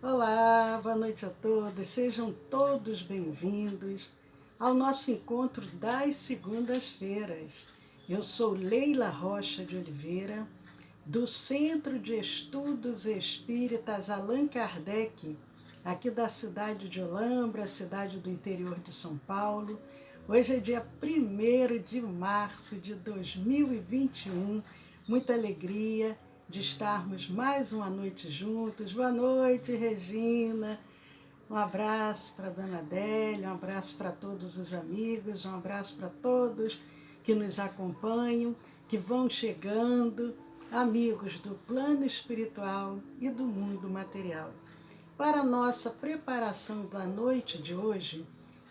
Olá, boa noite a todos, sejam todos bem-vindos ao nosso encontro das segundas-feiras. Eu sou Leila Rocha de Oliveira, do Centro de Estudos Espíritas Allan Kardec, aqui da cidade de Olambra, cidade do interior de São Paulo. Hoje é dia 1º de março de 2021, muita alegria de estarmos mais uma noite juntos. Boa noite, Regina. Um abraço para a Dona Adélia, um abraço para todos os amigos, um abraço para todos que nos acompanham, que vão chegando, amigos do plano espiritual e do mundo material. Para a nossa preparação da noite de hoje,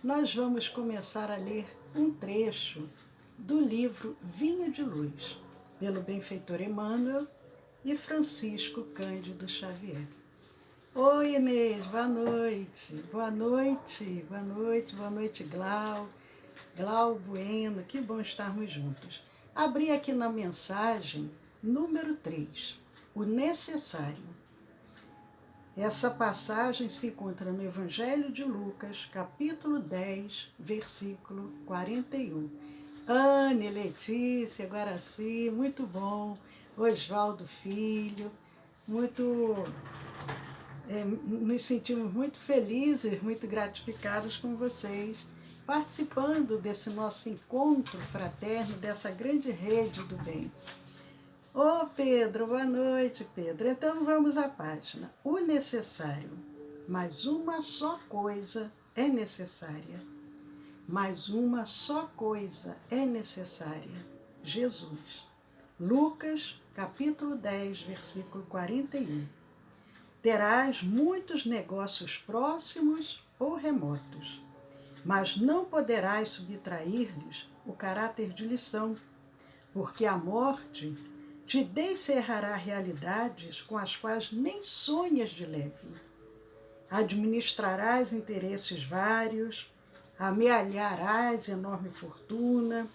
nós vamos começar a ler um trecho do livro Vinho de Luz, pelo benfeitor Emmanuel e Francisco Cândido Xavier. Oi, Inês, boa noite. Boa noite, boa noite, boa noite, Glau Bueno, que bom estarmos juntos. Abri aqui na mensagem número 3, o necessário. Essa passagem se encontra no Evangelho de Lucas, capítulo 10, versículo 41. Anne, Letícia, Guaraci, muito bom. Osvaldo Filho, nos sentimos muito felizes, muito gratificados com vocês, participando desse nosso encontro fraterno, dessa grande rede do bem. Ô Pedro, boa noite, Pedro. Então vamos à página. O necessário, mas uma só coisa é necessária. Mas uma só coisa é necessária: Jesus. Lucas, capítulo 10, versículo 41. Terás muitos negócios próximos ou remotos, mas não poderás subtrair-lhes o caráter de lição, porque a morte te descerrará realidades com as quais nem sonhas de leve. Administrarás interesses vários, amealharás enorme fortuna,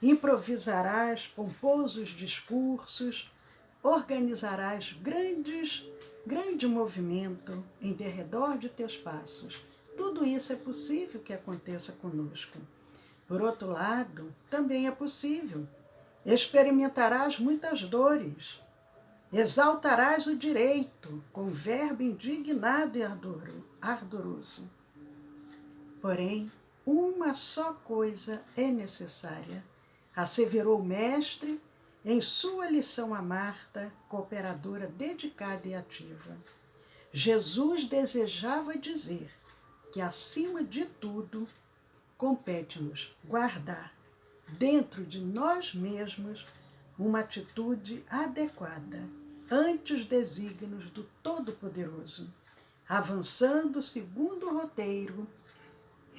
improvisarás pomposos discursos, organizarás grande movimento em derredor de teus passos. Tudo isso é possível que aconteça conosco. Por outro lado, também é possível. Experimentarás muitas dores, exaltarás o direito com verbo indignado e ardoroso. Porém, uma só coisa é necessária, asseverou o mestre em sua lição a Marta, cooperadora dedicada e ativa. Jesus desejava dizer que, acima de tudo, compete-nos guardar dentro de nós mesmos uma atitude adequada ante os desígnios do Todo-Poderoso, avançando segundo o roteiro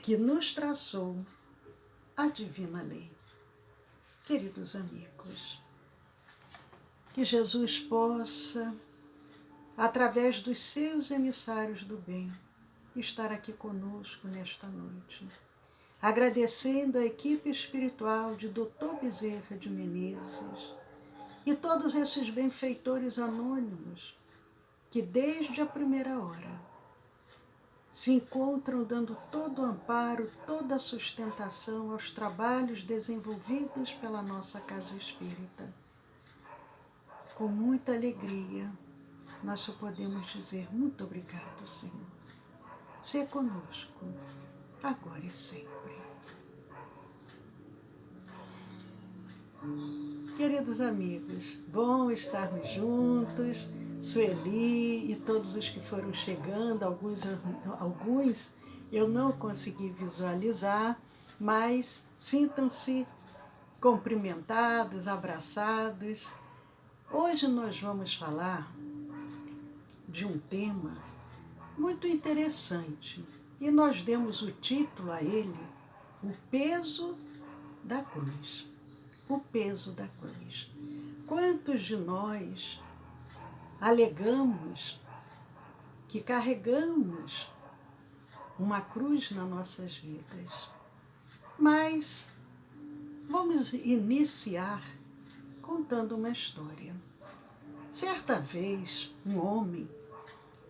que nos traçou a divina lei. Queridos amigos, que Jesus possa, através dos seus emissários do bem, estar aqui conosco nesta noite, agradecendo a equipe espiritual de Dr. Bezerra de Menezes e todos esses benfeitores anônimos que desde a primeira hora se encontram dando todo o amparo, toda a sustentação aos trabalhos desenvolvidos pela nossa Casa Espírita. Com muita alegria, nós só podemos dizer muito obrigado, Senhor. Sê conosco, agora e sempre. Queridos amigos, bom estarmos juntos, Sueli e todos os que foram chegando, alguns eu não consegui visualizar, mas sintam-se cumprimentados, abraçados. Hoje nós vamos falar de um tema muito interessante e nós demos o título a ele, O Peso da Cruz. O peso da cruz. Quantos de nós alegamos que carregamos uma cruz nas nossas vidas? Mas vamos iniciar contando uma história. Certa vez, um homem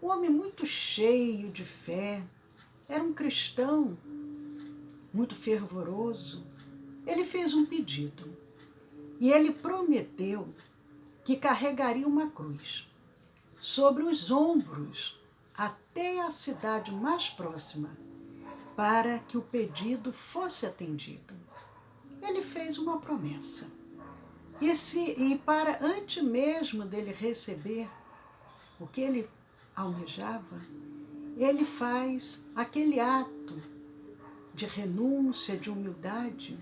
um homem muito cheio de fé, era um cristão muito fervoroso. Ele fez um pedido e ele prometeu que carregaria uma cruz sobre os ombros até a cidade mais próxima para que o pedido fosse atendido. Ele fez uma promessa. E para antes mesmo dele receber o que ele almejava, ele faz aquele ato de renúncia, de humildade,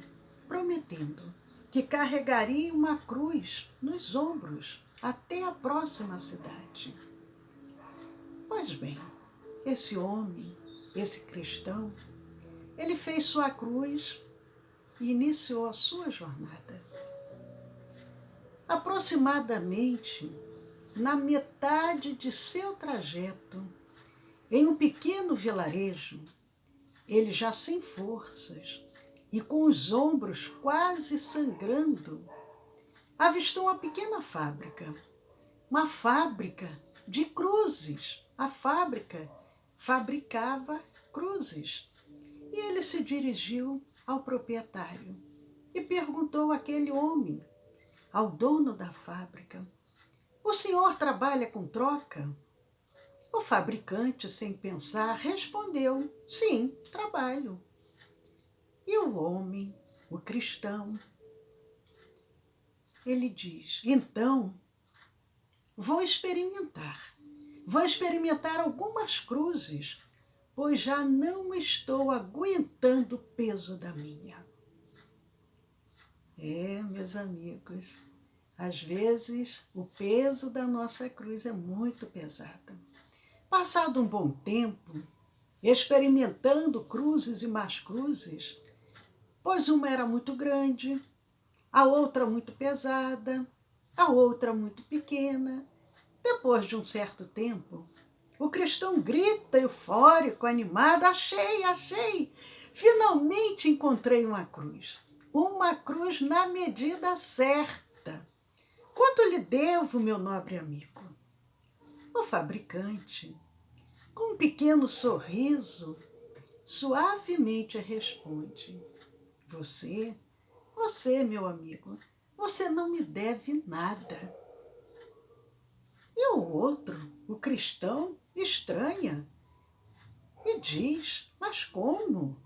prometendo que carregaria uma cruz nos ombros até a próxima cidade. Pois bem, esse homem, esse cristão, ele fez sua cruz e iniciou a sua jornada. Aproximadamente na metade de seu trajeto, em um pequeno vilarejo, ele já sem forças e com os ombros quase sangrando, avistou uma pequena fábrica, uma fábrica de cruzes. A fábrica fabricava cruzes. E ele se dirigiu ao proprietário e perguntou àquele homem, ao dono da fábrica: "O senhor trabalha com troca?" O fabricante, sem pensar, respondeu: "Sim, trabalho." E o homem, o cristão, ele diz: "Então, vou experimentar algumas cruzes, pois já não estou aguentando o peso da minha." Meus amigos, às vezes o peso da nossa cruz é muito pesado. Passado um bom tempo, experimentando cruzes e mais cruzes, pois uma era muito grande, a outra muito pesada, a outra muito pequena. Depois de um certo tempo, o cristão grita eufórico, animado: achei! Finalmente encontrei uma cruz na medida certa. Quanto lhe devo, meu nobre amigo?" O fabricante, com um pequeno sorriso, suavemente responde: Você, meu amigo, você não me deve nada." E o outro, o cristão, estranha e diz: "Mas como?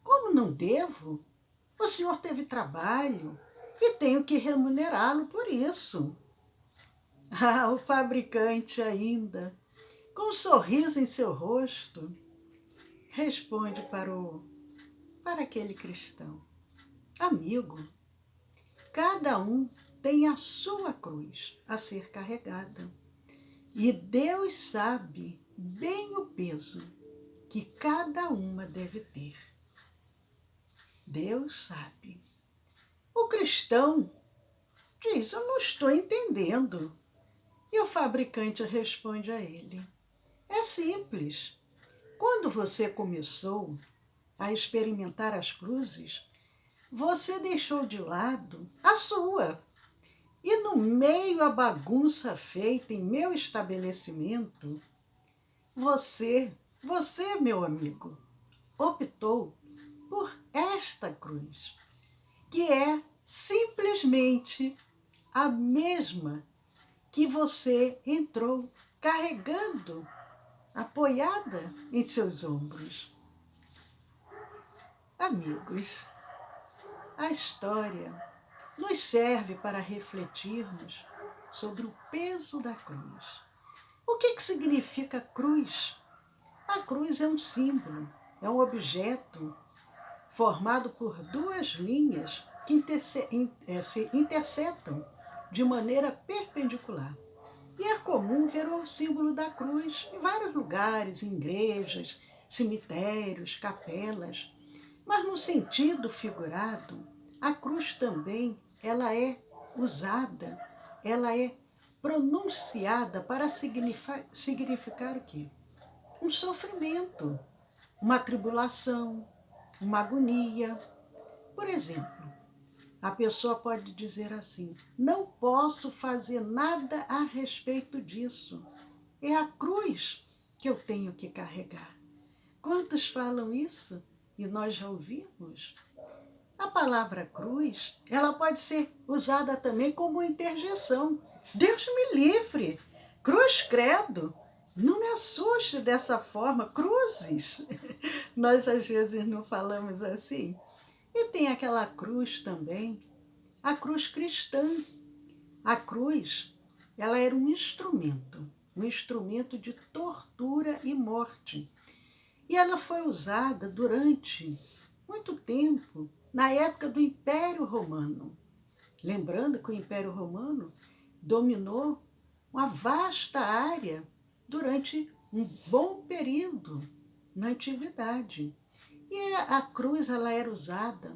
Como não devo? O senhor teve trabalho e tenho que remunerá-lo por isso." O fabricante ainda, com um sorriso em seu rosto, responde para aquele cristão: "Amigo, cada um tem a sua cruz a ser carregada. E Deus sabe bem o peso que cada uma deve ter." Deus sabe. O cristão diz: "Eu não estou entendendo." E o fabricante responde a ele: "É simples. Quando você começou a experimentar as cruzes, você deixou de lado a sua. E no meio à bagunça feita em meu estabelecimento, você, meu amigo, optou por esta cruz, que é simplesmente a mesma que você entrou carregando, apoiada em seus ombros." Amigos, a história nos serve para refletirmos sobre o peso da cruz. O que significa cruz? A cruz é um símbolo, é um objeto formado por duas linhas que se intersetam de maneira perpendicular. E é comum ver o símbolo da cruz em vários lugares, em igrejas, cemitérios, capelas. Mas no sentido figurado, a cruz também ela é usada, ela é pronunciada para significar o quê? Um sofrimento, uma tribulação, uma agonia. Por exemplo, a pessoa pode dizer assim: "Não posso fazer nada a respeito disso. é a cruz que eu tenho que carregar. Quantos falam isso? E nós já ouvimos. A palavra cruz, ela pode ser usada também como interjeição. Deus me livre! Cruz credo! Não me assuste dessa forma, cruzes! Nós às vezes não falamos assim. E tem aquela cruz também, a cruz cristã. A cruz, ela era um instrumento de tortura e morte. E ela foi usada durante muito tempo, na época do Império Romano. Lembrando que o Império Romano dominou uma vasta área durante um bom período na Antiguidade. E a cruz ela era usada,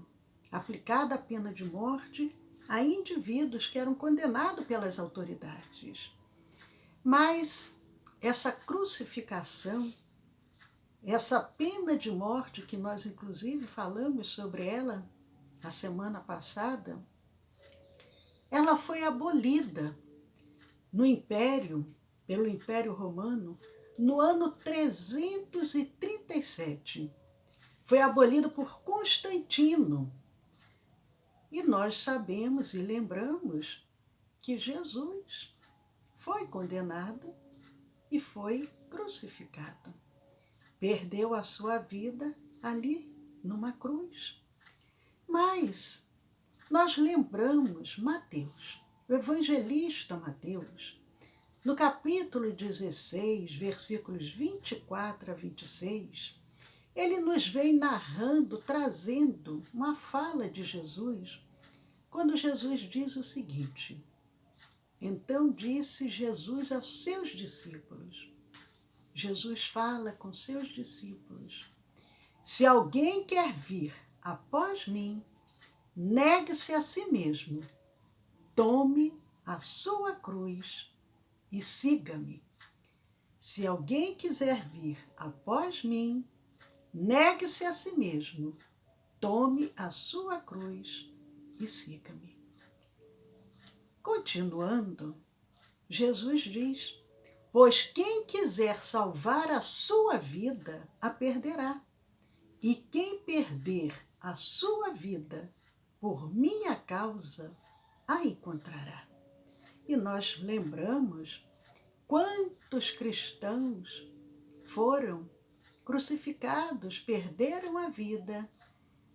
aplicada a pena de morte a indivíduos que eram condenados pelas autoridades. Mas essa crucificação, essa pena de morte, que nós inclusive falamos sobre ela na semana passada, ela foi abolida no Império, pelo Império Romano, no ano 337. Foi abolido por Constantino. E nós sabemos e lembramos que Jesus foi condenado e foi crucificado. Perdeu a sua vida ali numa cruz. Mas nós lembramos Mateus, o evangelista Mateus, no capítulo 16, versículos 24 a 26, ele nos vem narrando, trazendo uma fala de Jesus, quando Jesus diz o seguinte: então disse Jesus aos seus discípulos, Jesus fala com seus discípulos, se alguém quer vir após mim, negue-se a si mesmo, tome a sua cruz e siga-me. Se alguém quiser vir após mim, negue-se a si mesmo, tome a sua cruz e siga-me. Continuando, Jesus diz, pois quem quiser salvar a sua vida, a perderá. E quem perder a sua vida por minha causa, a encontrará. E nós lembramos quantos cristãos foram crucificados, perderam a vida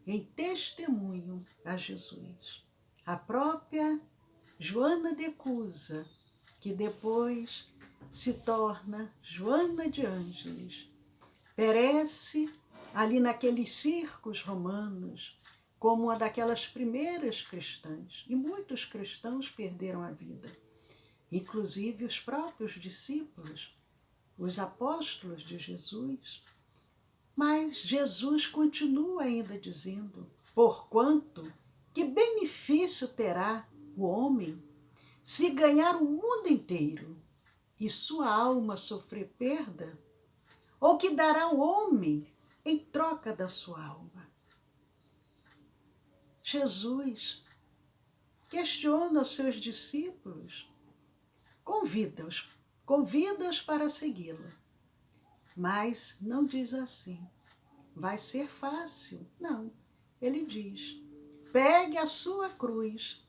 em testemunho a Jesus. A própria Joana de Cusa, que depois se torna Joana de Ângeles, perece ali naqueles circos romanos como uma daquelas primeiras cristãs. E muitos cristãos perderam a vida, inclusive os próprios discípulos, os apóstolos de Jesus. Mas Jesus continua ainda dizendo, porquanto que benefício terá o homem se ganhar o mundo inteiro e sua alma sofrer perda? Ou que dará o homem em troca da sua alma? Jesus questiona os seus discípulos, convida-os para segui-lo. Mas não diz assim, vai ser fácil. Não, ele diz, pegue a sua cruz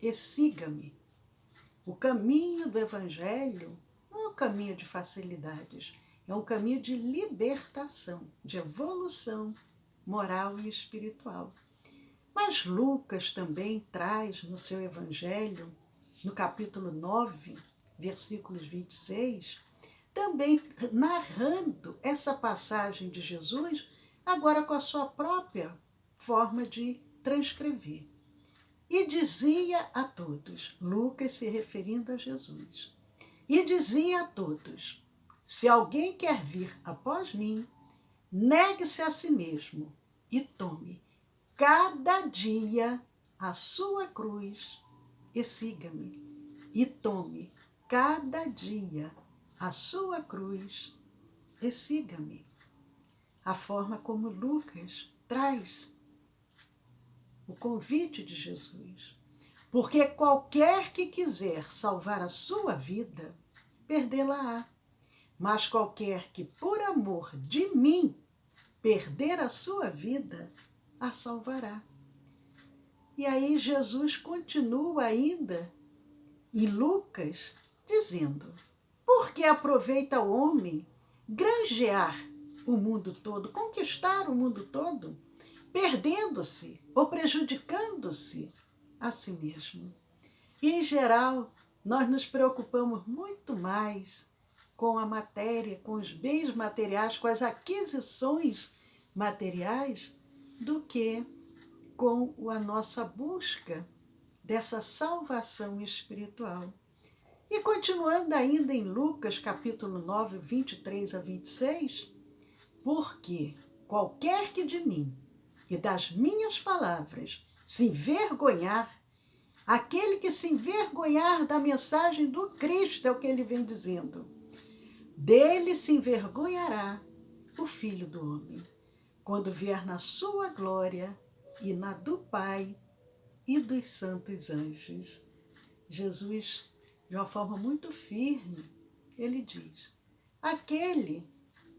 e siga-me. O caminho do Evangelho não é um caminho de facilidades, é um caminho de libertação, de evolução moral e espiritual. Mas Lucas também traz no seu Evangelho, no capítulo 9, versículos 26, também narrando essa passagem de Jesus, agora com a sua própria forma de transcrever. E dizia a todos, Lucas se referindo a Jesus, e dizia a todos, se alguém quer vir após mim, negue-se a si mesmo e tome cada dia a sua cruz e siga-me. E tome cada dia a sua cruz e siga-me. A forma como Lucas traz o convite de Jesus. Porque qualquer que quiser salvar a sua vida, perdê-la-á. mas qualquer que por amor de mim perder a sua vida, a salvará. E aí Jesus continua ainda em Lucas dizendo: por que aproveita o homem granjear o mundo todo, conquistar o mundo todo, perdendo-se ou prejudicando-se a si mesmo? E, em geral, nós nos preocupamos muito mais com a matéria, com os bens materiais, com as aquisições materiais, do que com a nossa busca dessa salvação espiritual. E continuando ainda em Lucas, capítulo 9, 23 a 26, porque qualquer que de mim e das minhas palavras se envergonhar, aquele que se envergonhar da mensagem do Cristo, é o que ele vem dizendo, dele se envergonhará o Filho do Homem, quando vier na sua glória e na do Pai e dos santos anjos. Jesus, de uma forma muito firme, ele diz: aquele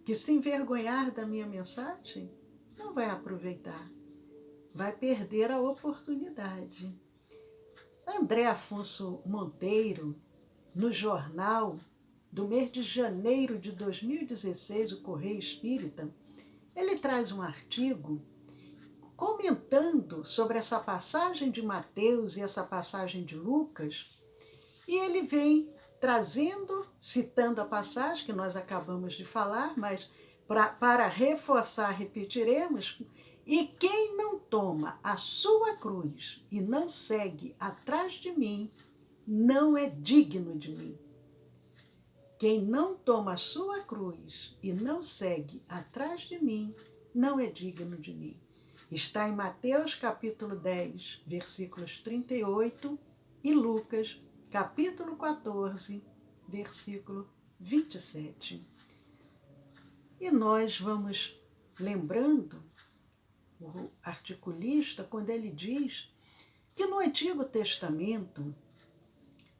que se envergonhar da minha mensagem não vai aproveitar, vai perder a oportunidade. André Afonso Monteiro, no jornal do mês de janeiro de 2016, o Correio Espírita, ele traz um artigo comentando sobre essa passagem de Mateus e essa passagem de Lucas, e ele vem trazendo, citando a passagem que nós acabamos de falar, mas para reforçar, repetiremos: e quem não toma a sua cruz e não segue atrás de mim, não é digno de mim. Quem não toma a sua cruz e não segue atrás de mim, não é digno de mim. Está em Mateus capítulo 10, versículos 38 e Lucas capítulo 14, versículo 27. E nós vamos lembrando o articulista quando ele diz que no Antigo Testamento,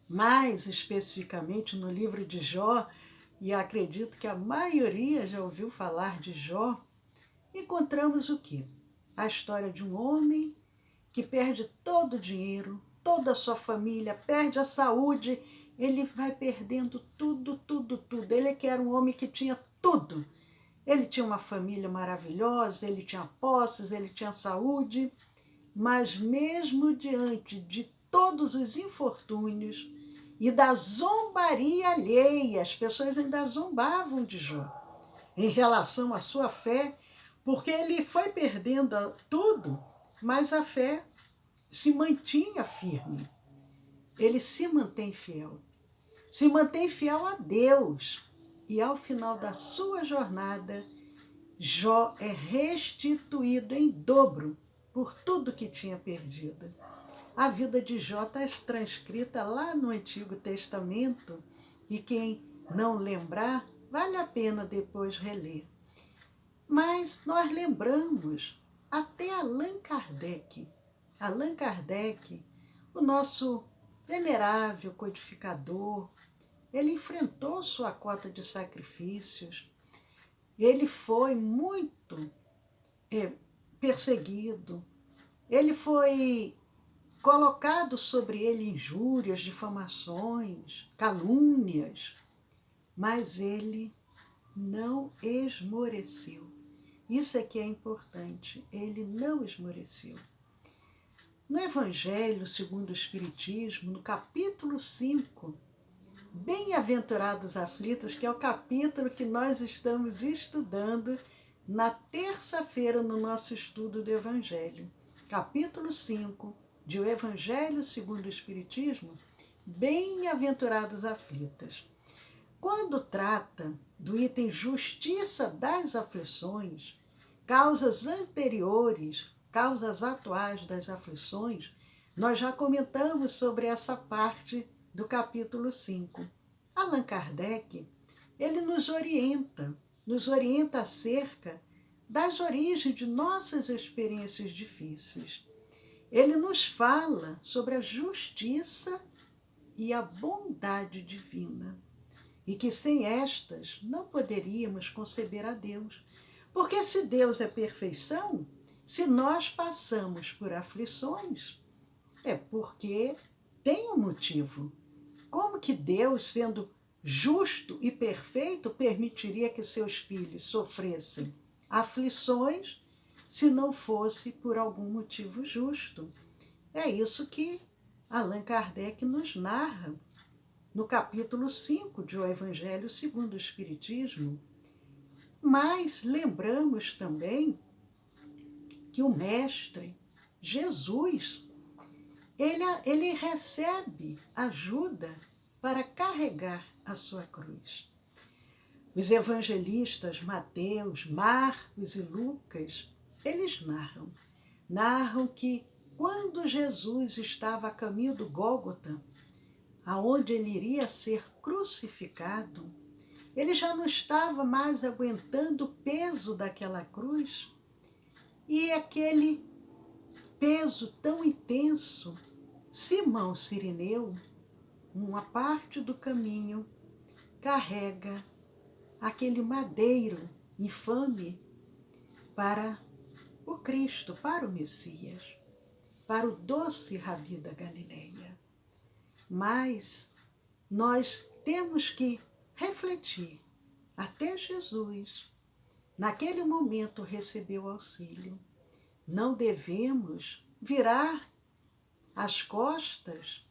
mais especificamente no livro de Jó, e acredito que a maioria já ouviu falar de Jó, encontramos o quê? A história de um homem que perde todo o dinheiro, toda a sua família, perde a saúde, ele vai perdendo tudo, tudo, tudo. Ele que era um homem que tinha tudo. Ele tinha uma família maravilhosa, ele tinha posses, ele tinha saúde, mas mesmo diante de todos os infortúnios e da zombaria alheia, as pessoas ainda zombavam de Jó em relação à sua fé, porque ele foi perdendo tudo, mas a fé se mantinha firme. Ele se mantém fiel a Deus. E ao final da sua jornada, Jó é restituído em dobro por tudo que tinha perdido. A vida de Jó está transcrita lá no Antigo Testamento, e quem não lembrar, vale a pena depois reler. Mas nós lembramos até Allan Kardec. Allan Kardec, o nosso venerável codificador, ele enfrentou sua cota de sacrifícios, ele foi muito perseguido, ele foi colocado sobre ele injúrias, difamações, calúnias, mas ele não esmoreceu. Isso é que é importante, ele não esmoreceu. No Evangelho segundo o Espiritismo, no capítulo 5, Bem-aventurados aflitos, que é o capítulo que nós estamos estudando na terça-feira no nosso estudo do Evangelho. Capítulo 5, de O Evangelho segundo o Espiritismo, Bem-aventurados aflitos. Quando trata do item justiça das aflições, causas anteriores, causas atuais das aflições, nós já comentamos sobre essa parte do capítulo 5. Allan Kardec, ele nos orienta acerca das origens de nossas experiências difíceis. Ele nos fala sobre a justiça e a bondade divina. e que sem estas não poderíamos conceber a Deus. Porque se Deus é perfeição, se nós passamos por aflições, é porque tem um motivo. Como que Deus, sendo justo e perfeito, permitiria que seus filhos sofressem aflições se não fosse por algum motivo justo? É isso que Allan Kardec nos narra no capítulo 5 de O Evangelho segundo o Espiritismo. Mas lembramos também que o Mestre, Jesus, ele recebe ajuda para carregar a sua cruz. Os evangelistas Mateus, Marcos e Lucas, eles narram que quando Jesus estava a caminho do Gólgota, aonde ele iria ser crucificado, ele já não estava mais aguentando o peso daquela cruz, e aquele peso tão intenso, Simão Cirineu, uma parte do caminho, carrega aquele madeiro infame para o Cristo, para o Messias, para o doce Rabi da Galileia. Mas nós temos que refletir. Até Jesus, naquele momento, recebeu auxílio. Não devemos virar as costas,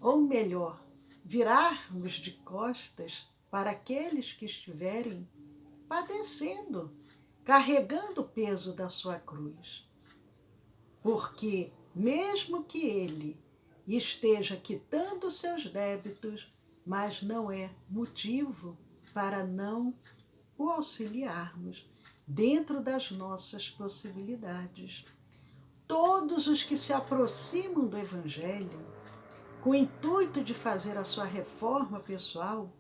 ou melhor, virarmos de costas para aqueles que estiverem padecendo, carregando o peso da sua cruz. Porque mesmo que ele esteja quitando seus débitos, mas não é motivo para não o auxiliarmos dentro das nossas possibilidades. Todos os que se aproximam do Evangelho com o intuito de fazer a sua reforma pessoal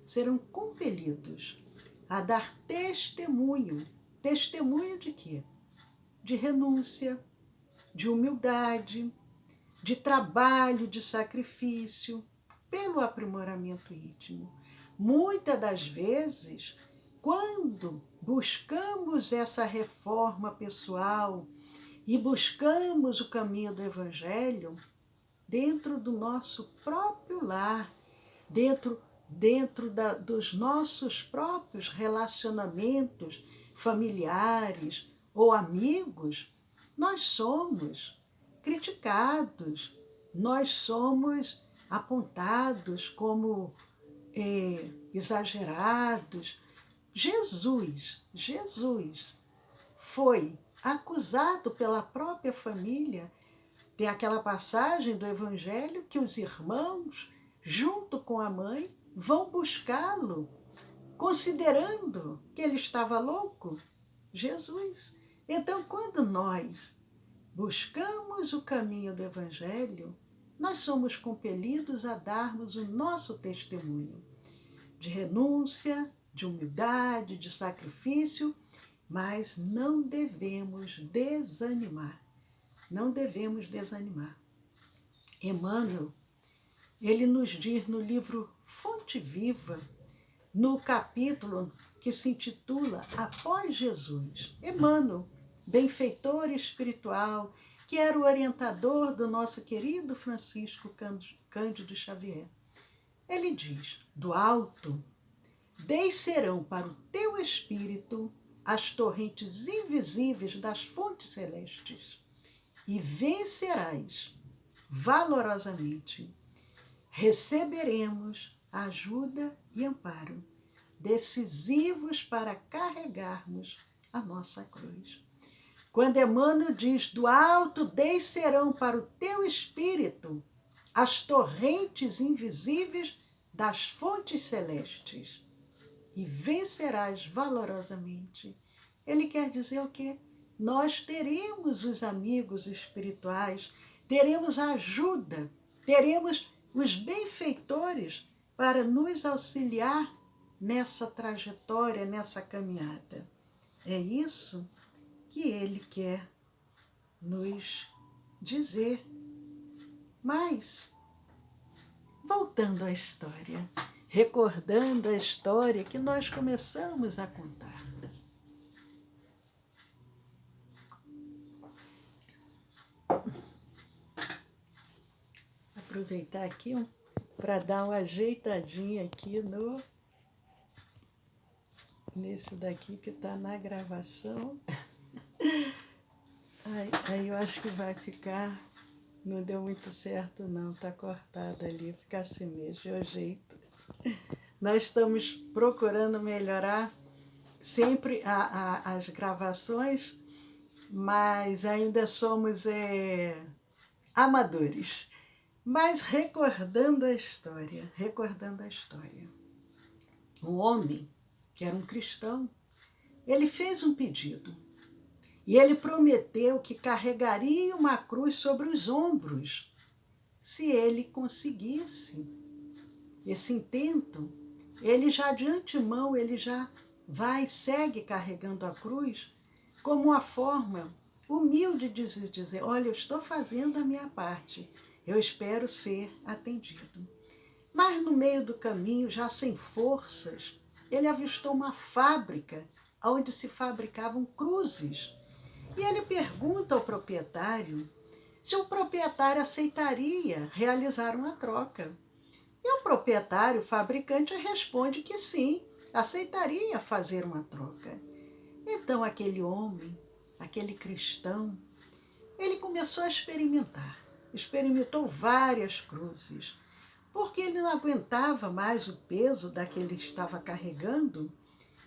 serão compelidos a dar testemunho. Testemunho de quê? De renúncia, de humildade, de trabalho, de sacrifício, pelo aprimoramento íntimo. Muitas das vezes, quando buscamos essa reforma pessoal e buscamos o caminho do Evangelho, dentro do nosso próprio lar, dentro dos nossos próprios relacionamentos familiares ou amigos, nós somos criticados, nós somos apontados como exagerados. Jesus foi acusado pela própria família. Tem aquela passagem do Evangelho que os irmãos, junto com a mãe, vão buscá-lo, considerando que ele estava louco. Jesus. Então, quando nós buscamos o caminho do Evangelho, nós somos compelidos a darmos o nosso testemunho de renúncia, de humildade, de sacrifício, mas não devemos desanimar. Não devemos desanimar. Emmanuel, ele nos diz no livro Fonte Viva, no capítulo que se intitula Após Jesus. Emmanuel, benfeitor espiritual, que era o orientador do nosso querido Francisco Cândido Xavier. Ele diz: do alto descerão para o teu espírito as torrentes invisíveis das fontes celestes, e vencerás valorosamente. Receberemos ajuda e amparo, decisivos para carregarmos a nossa cruz. Quando Emmanuel diz, do alto descerão para o teu espírito as torrentes invisíveis das fontes celestes, e vencerás valorosamente. Ele quer dizer o quê? Nós teremos os amigos espirituais, teremos a ajuda, teremos os benfeitores para nos auxiliar nessa trajetória, nessa caminhada. É isso que ele quer nos dizer. Mas, voltando à história, recordando a história que nós começamos a contar. Aproveitar aqui para dar uma ajeitadinha aqui nesse daqui que está na gravação. Aí eu acho que vai ficar, não deu muito certo não, está cortado ali, fica assim mesmo, eu ajeito. Nós estamos procurando melhorar sempre as gravações, mas ainda somos amadores. Mas recordando a história. Um homem, que era um cristão, ele fez um pedido. E ele prometeu que carregaria uma cruz sobre os ombros, se ele conseguisse esse intento. Ele já de antemão, ele já segue carregando a cruz como uma forma humilde de dizer, olha, eu estou fazendo a minha parte, eu espero ser atendido. Mas no meio do caminho, já sem forças, ele avistou uma fábrica onde se fabricavam cruzes. E ele pergunta ao proprietário se o proprietário aceitaria realizar uma troca. E o proprietário, o fabricante, responde que sim, aceitaria fazer uma troca. Então aquele homem, aquele cristão, ele começou a experimentar. Experimentou várias cruzes, porque ele não aguentava mais o peso da que ele estava carregando,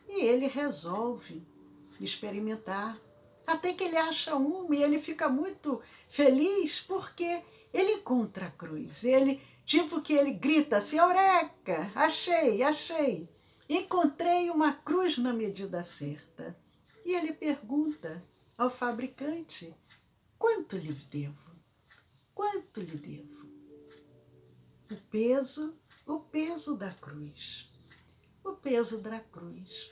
e ele resolve experimentar. Até que ele acha uma e ele fica muito feliz, porque ele encontra a cruz. Ele grita assim, eureka, achei, encontrei uma cruz na medida certa. E ele pergunta ao fabricante, quanto lhe devo? Quanto lhe devo? O peso da cruz. O peso da cruz.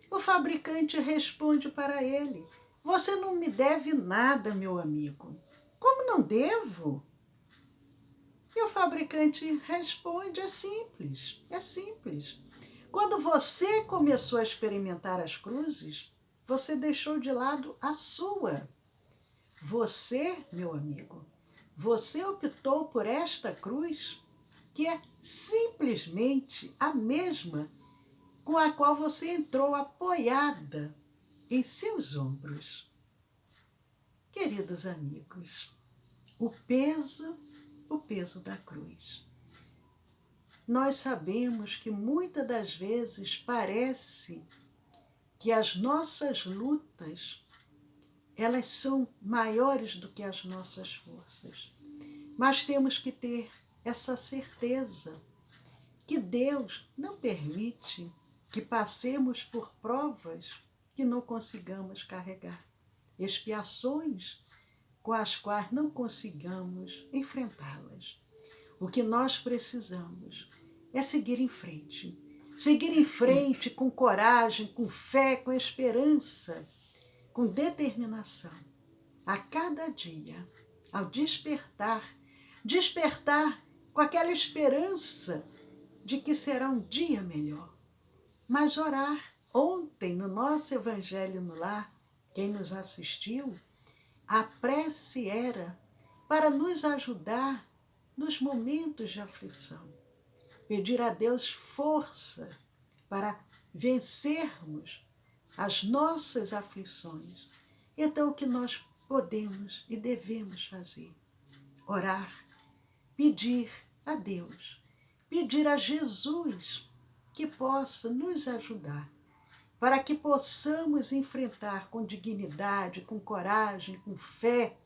O fabricante responde para ele, você não me deve nada, meu amigo. Como não devo? E o fabricante responde, é simples. Quando você começou a experimentar as cruzes, você deixou de lado a sua. Você, meu amigo, você optou por esta cruz, que é simplesmente a mesma com a qual você entrou apoiada em seus ombros. Queridos amigos, o peso da cruz. Nós sabemos que muitas das vezes parece que as nossas lutas, elas são maiores do que as nossas forças. Mas temos que ter essa certeza que Deus não permite que passemos por provas que não consigamos carregar, expiações com as quais não consigamos enfrentá-las. O que nós precisamos é seguir em frente com coragem, com fé, com esperança, com determinação. A cada dia, ao despertar com aquela esperança de que será um dia melhor. Mas orar. Ontem, no nosso Evangelho no Lar, quem nos assistiu, a prece era para nos ajudar nos momentos de aflição. Pedir a Deus força para vencermos as nossas aflições. Então, o que nós podemos e devemos fazer? Orar, pedir a Deus, pedir a Jesus que possa nos ajudar, para que possamos enfrentar com dignidade, com coragem, com fé,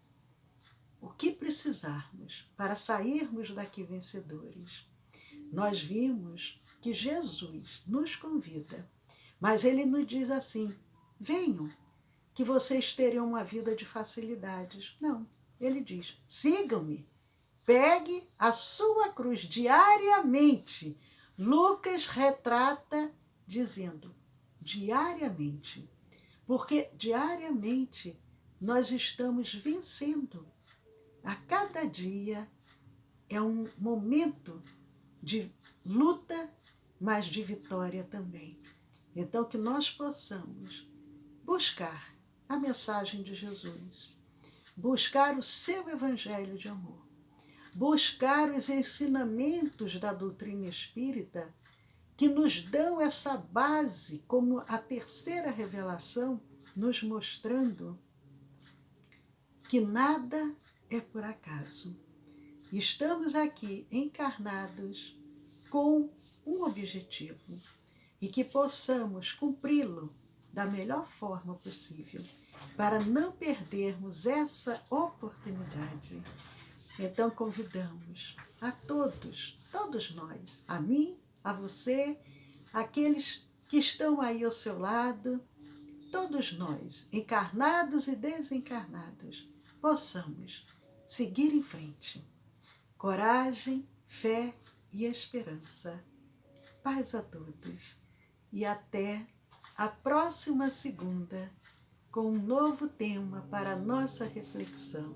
o que precisarmos para sairmos daqui vencedores. Nós vimos que Jesus nos convida, mas ele nos diz assim, venham, que vocês terão uma vida de facilidades. Não, ele diz, sigam-me, pegue a sua cruz diariamente. Lucas retrata dizendo, diariamente, porque diariamente nós estamos vencendo. A cada dia é um momento de luta, mas de vitória também. Então, que nós possamos buscar a mensagem de Jesus, buscar o seu evangelho de amor, buscar os ensinamentos da doutrina espírita que nos dão essa base como a terceira revelação, nos mostrando que nada é por acaso. Estamos aqui encarnados com um objetivo e que possamos cumpri-lo da melhor forma possível, para não perdermos essa oportunidade. Então convidamos a todos, todos nós, a mim, a você, aqueles que estão aí ao seu lado, todos nós, encarnados e desencarnados, possamos seguir em frente. Coragem, fé e esperança. Paz a todos e até a próxima segunda com um novo tema para a nossa reflexão.